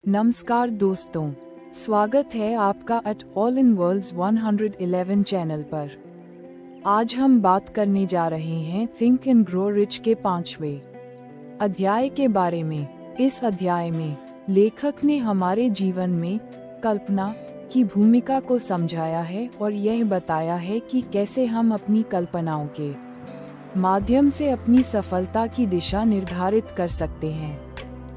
नमस्कार दोस्तों, स्वागत है आपका at all in worlds 111 channel पर। आज हम बात करने जा रहे हैं थिंक एंड ग्रो रिच के 5वें अध्याय के बारे में। इस अध्याय में लेखक ने हमारे जीवन में कल्पना की भूमिका को समझाया है और यह बताया है कि कैसे हम अपनी कल्पनाओं के माध्यम से अपनी सफलता की दिशा निर्धारित कर सकते हैं।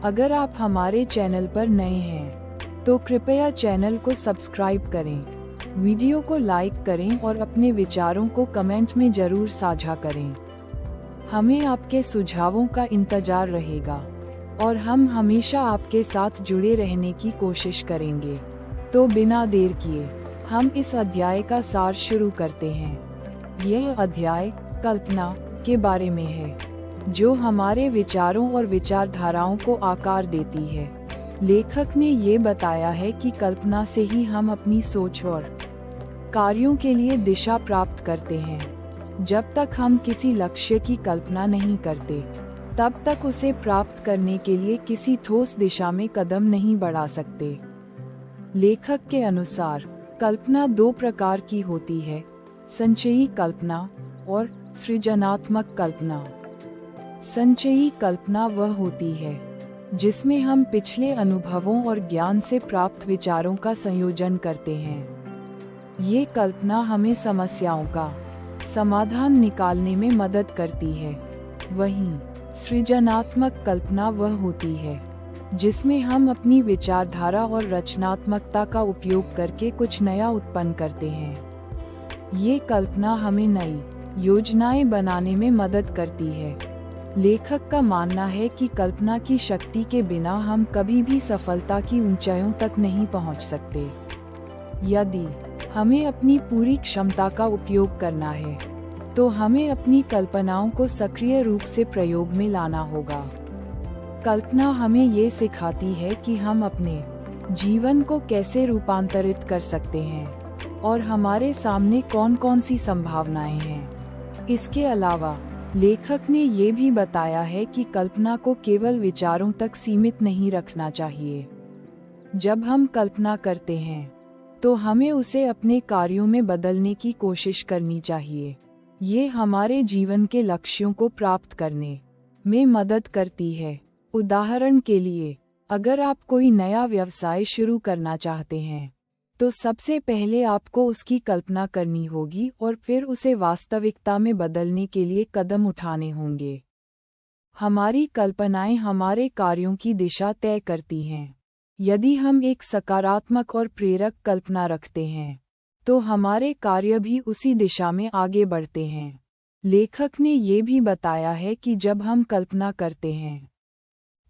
अगर आप हमारे चैनल पर नए हैं तो कृपया चैनल को सब्सक्राइब करें, वीडियो को लाइक करें और अपने विचारों को कमेंट में जरूर साझा करें। हमें आपके सुझावों का इंतजार रहेगा और हम हमेशा आपके साथ जुड़े रहने की कोशिश करेंगे। तो बिना देर किए हम इस अध्याय का सार शुरू करते हैं। यह अध्याय कल्पना के बारे में है, जो हमारे विचारों और विचारधाराओं को आकार देती है। लेखक ने ये बताया है कि कल्पना से ही हम अपनी सोच और कार्यों के लिए दिशा प्राप्त करते हैं। जब तक हम किसी लक्ष्य की कल्पना नहीं करते, तब तक उसे प्राप्त करने के लिए किसी ठोस दिशा में कदम नहीं बढ़ा सकते। लेखक के अनुसार कल्पना दो प्रकार की होती है, संचयी कल्पना और सृजनात्मक कल्पना। संचयी कल्पना वह होती है जिसमें हम पिछले अनुभवों और ज्ञान से प्राप्त विचारों का संयोजन करते हैं। ये कल्पना हमें समस्याओं का समाधान निकालने में मदद करती है। वहीं सृजनात्मक कल्पना वह होती है जिसमें हम अपनी विचारधारा और रचनात्मकता का उपयोग करके कुछ नया उत्पन्न करते हैं। ये कल्पना हमें नई योजनाएं बनाने में मदद करती है। लेखक का मानना है कि कल्पना की शक्ति के बिना हम कभी भी सफलता की ऊंचाइयों तक नहीं पहुंच सकते। यदि हमें अपनी पूरी क्षमता का उपयोग करना है, तो हमें अपनी कल्पनाओं को सक्रिय रूप से प्रयोग में लाना होगा। कल्पना हमें ये सिखाती है कि हम अपने जीवन को कैसे रूपांतरित कर सकते हैं और हमारे सामने कौन कौन सी संभावनाएं हैं। इसके अलावा लेखक ने ये भी बताया है कि कल्पना को केवल विचारों तक सीमित नहीं रखना चाहिए। जब हम कल्पना करते हैं तो हमें उसे अपने कार्यों में बदलने की कोशिश करनी चाहिए। ये हमारे जीवन के लक्ष्यों को प्राप्त करने में मदद करती है। उदाहरण के लिए, अगर आप कोई नया व्यवसाय शुरू करना चाहते हैं, तो सबसे पहले आपको उसकी कल्पना करनी होगी और फिर उसे वास्तविकता में बदलने के लिए कदम उठाने होंगे। हमारी कल्पनाएं हमारे कार्यों की दिशा तय करती हैं। यदि हम एक सकारात्मक और प्रेरक कल्पना रखते हैं, तो हमारे कार्य भी उसी दिशा में आगे बढ़ते हैं। लेखक ने ये भी बताया है कि जब हम कल्पना करते हैं,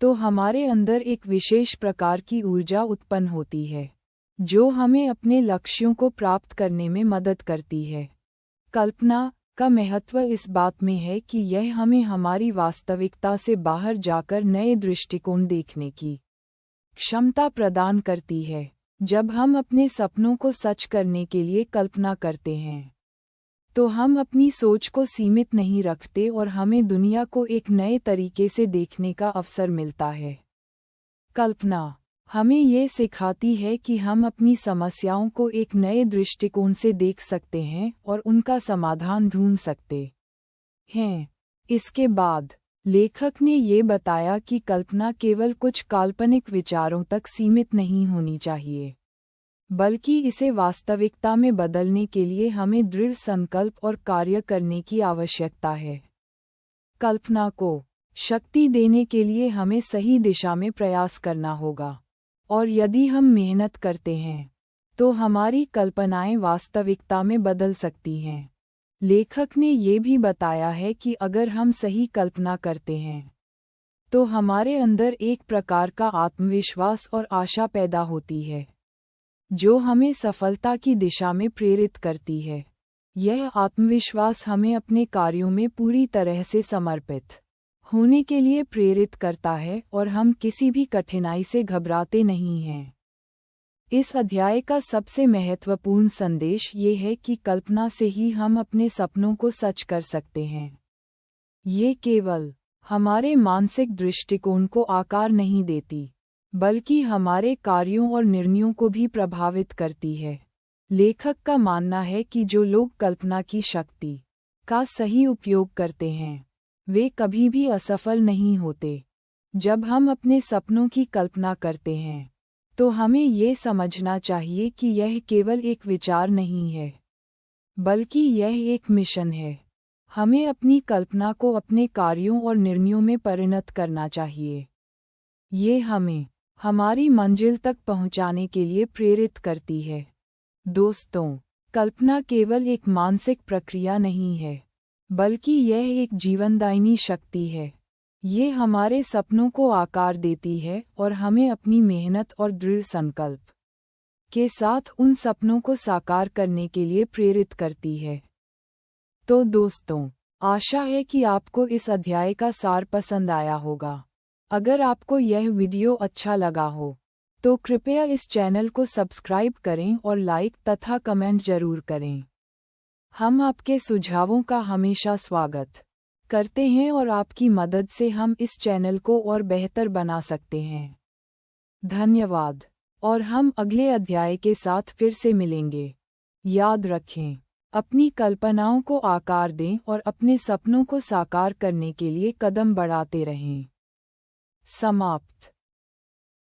तो हमारे अंदर एक विशेष प्रकार की ऊर्जा उत्पन्न होती है, जो हमें अपने लक्ष्यों को प्राप्त करने में मदद करती है। कल्पना का महत्व इस बात में है कि यह हमें हमारी वास्तविकता से बाहर जाकर नए दृष्टिकोण देखने की क्षमता प्रदान करती है। जब हम अपने सपनों को सच करने के लिए कल्पना करते हैं, तो हम अपनी सोच को सीमित नहीं रखते और हमें दुनिया को एक नए तरीके से देखने का अवसर मिलता है। कल्पना हमें ये सिखाती है कि हम अपनी समस्याओं को एक नए दृष्टिकोण से देख सकते हैं और उनका समाधान ढूंढ सकते हैं। इसके बाद लेखक ने ये बताया कि कल्पना केवल कुछ काल्पनिक विचारों तक सीमित नहीं होनी चाहिए, बल्कि इसे वास्तविकता में बदलने के लिए हमें दृढ़ संकल्प और कार्य करने की आवश्यकता है। कल्पना को शक्ति देने के लिए हमें सही दिशा में प्रयास करना होगा, और यदि हम मेहनत करते हैं, तो हमारी कल्पनाएं वास्तविकता में बदल सकती हैं। लेखक ने ये भी बताया है कि अगर हम सही कल्पना करते हैं, तो हमारे अंदर एक प्रकार का आत्मविश्वास और आशा पैदा होती है, जो हमें सफलता की दिशा में प्रेरित करती है। यह आत्मविश्वास हमें अपने कार्यों में पूरी तरह से समर्पित होने के लिए प्रेरित करता है और हम किसी भी कठिनाई से घबराते नहीं हैं। इस अध्याय का सबसे महत्वपूर्ण संदेश ये है कि कल्पना से ही हम अपने सपनों को सच कर सकते हैं। ये केवल हमारे मानसिक दृष्टिकोण को आकार नहीं देती, बल्कि हमारे कार्यों और निर्णयों को भी प्रभावित करती है। लेखक का मानना है कि जो लोग कल्पना की शक्ति का सही उपयोग करते हैं, वे कभी भी असफल नहीं होते। जब हम अपने सपनों की कल्पना करते हैं, तो हमें ये समझना चाहिए कि यह केवल एक विचार नहीं है, बल्कि यह एक मिशन है। हमें अपनी कल्पना को अपने कार्यों और निर्णयों में परिणत करना चाहिए। ये हमें हमारी मंजिल तक पहुंचाने के लिए प्रेरित करती है। दोस्तों, कल्पना केवल एक मानसिक प्रक्रिया नहीं है, बल्कि यह एक जीवनदायिनी शक्ति है। ये हमारे सपनों को आकार देती है और हमें अपनी मेहनत और दृढ़ संकल्प के साथ उन सपनों को साकार करने के लिए प्रेरित करती है। तो दोस्तों, आशा है कि आपको इस अध्याय का सार पसंद आया होगा। अगर आपको यह वीडियो अच्छा लगा हो, तो कृपया इस चैनल को सब्सक्राइब करें और लाइक तथा कमेंट जरूर करें। हम आपके सुझावों का हमेशा स्वागत करते हैं और आपकी मदद से हम इस चैनल को और बेहतर बना सकते हैं। धन्यवाद, और हम अगले अध्याय के साथ फिर से मिलेंगे। याद रखें, अपनी कल्पनाओं को आकार दें और अपने सपनों को साकार करने के लिए कदम बढ़ाते रहें। समाप्त।